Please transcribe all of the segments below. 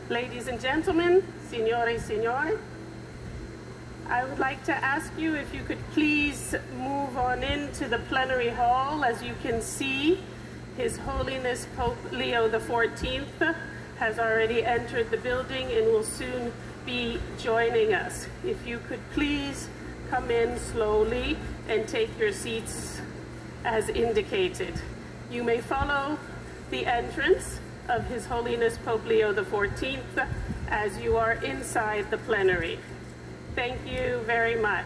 Ladies and gentlemen, signore, signore, I would like to ask you if you could please move on into the plenary hall. As you can see, His Holiness Pope Leo XIV has already entered the building and will soon be joining us. If you could please come in slowly and take your seats as indicated. You may follow the entrance of His Holiness Pope Leo XIV as you are inside the plenary. Thank you very much.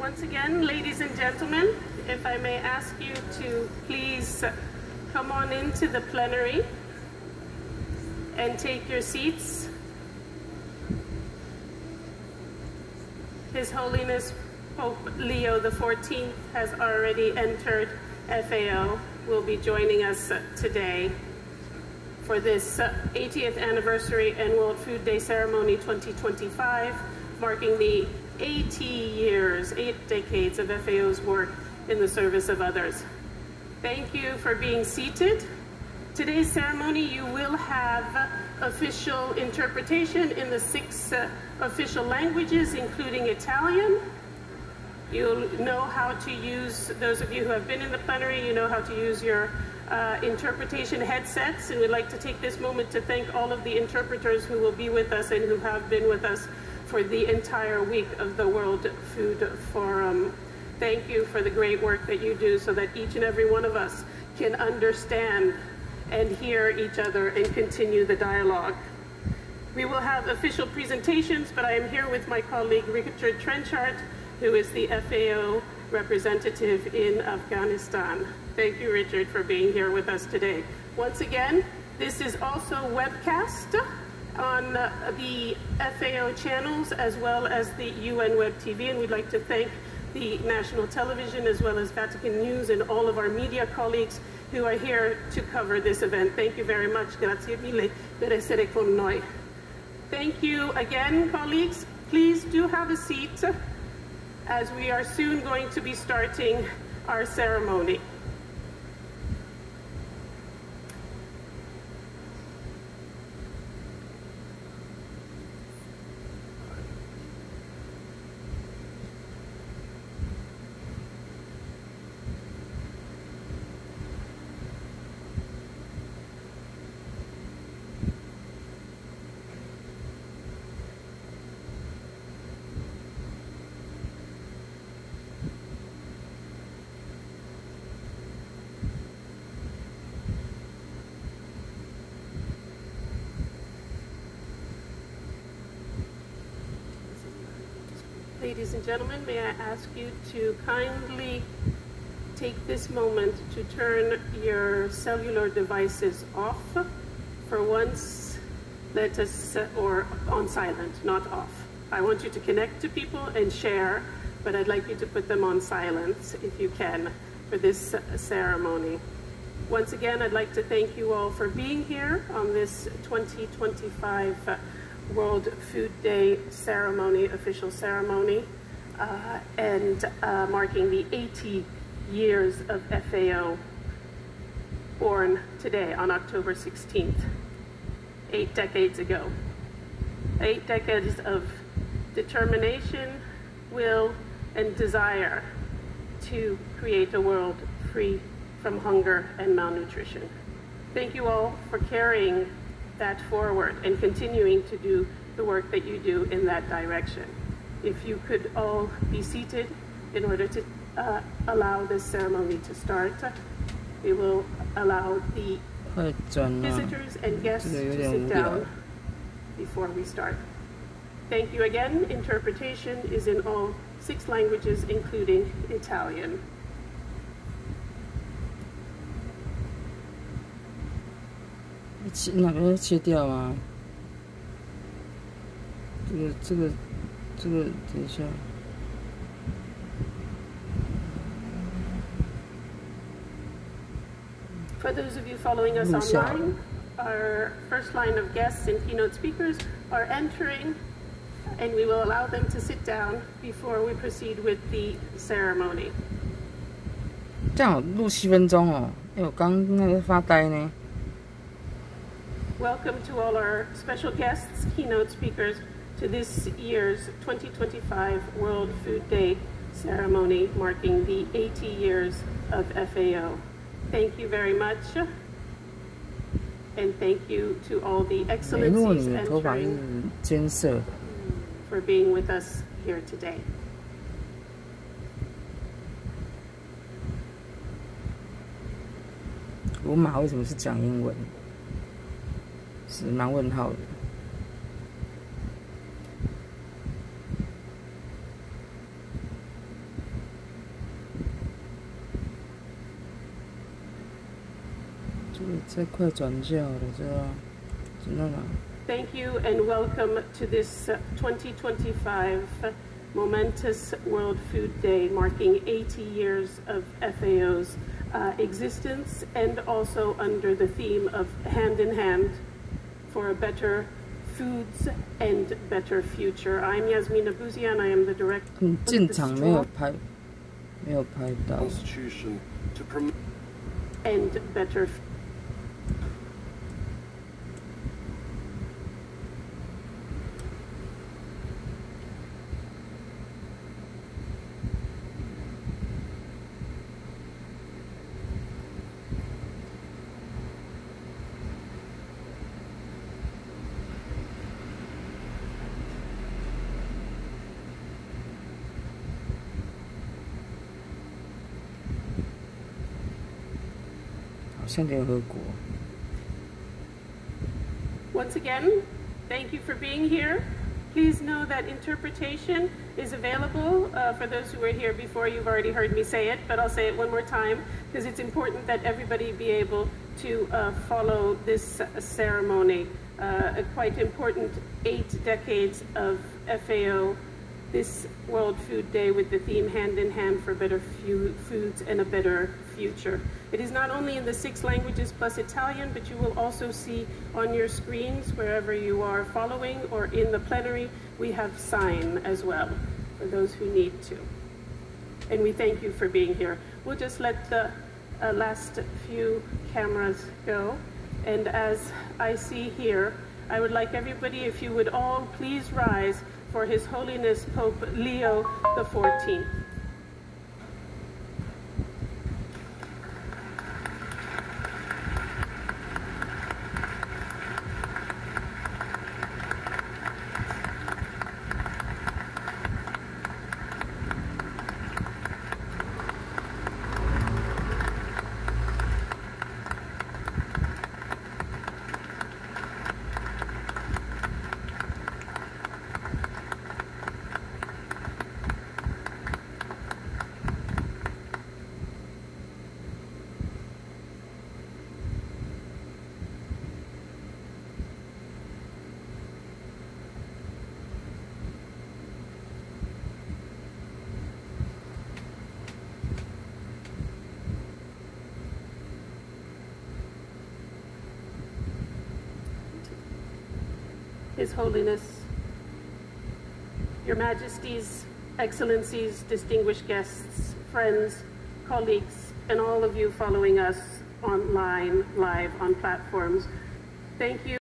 Once again, ladies and gentlemen, if I may ask you to please come on into the plenary and take your seats. His Holiness Pope Leo XIV has already entered FAO, will be joining us today for this 80th anniversary and World Food Day Ceremony 2025, marking the 80 years, 8 decades of FAO's work in the service of others. Thank you for being seated. Today's ceremony, you will have official interpretation in the 6 official languages, including Italian. You'll know how to use, those of you who have been in the plenary, you know how to use your interpretation headsets, and we'd like to take this moment to thank all of the interpreters who will be with us and who have been with us for the entire week of the World Food Forum. Thank you for the great work that you do so that each and every one of us can understand and hear each other and continue the dialogue. We will have official presentations, but I am here with my colleague Richard Trenchard, who is the FAO representative in Afghanistan. Thank you, Richard, for being here with us today. Once again, this is also webcast on the FAO channels as well as the UN Web TV, and we'd like to thank the national television as well as Vatican News and all of our media colleagues who are here to cover this event. Thank you very much. Grazie mille per essere con noi. Thank you again, colleagues. Please do have a seat as we are soon going to be starting our ceremony. Ladies and gentlemen, may I ask you to kindly take this moment to turn your cellular devices off for once. Let us, or on silent, not off. I want you to connect to people and share, but I'd like you to put them on silence if you can for this ceremony. Once again, I'd like to thank you all for being here on this 2025 World Food Day ceremony, official ceremony, and marking the 80 years of FAO, born today on October 16th, 8 decades ago. 8 decades of determination, will, and desire to create a world free from hunger and malnutrition. Thank you all for carrying that forward and continuing to do the work that you do in that direction. If you could all be seated in order to allow this ceremony to start, we will allow the visitors and guests to sit down before we start. Thank you again. Interpretation is in all 6 languages, including Italian. 哪个切掉吗？这个，等一下。For those of you following us online, our first line of guests and keynote speakers are entering, and we will allow them to sit down before we proceed with the ceremony. 这样录7分钟哦，我刚那个发呆呢。Welcome to all our special guests, keynote speakers, to this year's 2025 World Food Day ceremony marking the 80 years of FAO. Thank you very much, and thank you to all the excellencies entering for being with us here today. 罗马为什么是讲英文？是蛮问号的。这个再快转教了，这真的啦。Thank you and welcome to this 2025 momentous World Food Day marking 80 years of FAO's existence, and also under the theme of Hand in Hand for a better foods and better future. I'm Yasmina Bouzian. I am the director of the Constitution to promote and better. Once again, thank you for being here. Please know that interpretation is available for those who were here before. You've already heard me say it, but I'll say it one more time because it's important that everybody be able to follow this ceremony. A quite important 8 decades of FAO, this World Food Day with the theme Hand in Hand for better foods and a better future. It is not only in the 6 languages plus Italian, but you will also see on your screens, wherever you are following or in the plenary, we have sign as well for those who need to. And we thank you for being here. We'll just let the last few cameras go. And as I see here, I would like everybody, if you would all please rise for His Holiness Pope Leo XIV. His Holiness, Your Majesties, Excellencies, distinguished guests, friends, colleagues, and all of you following us online, live on platforms. Thank you.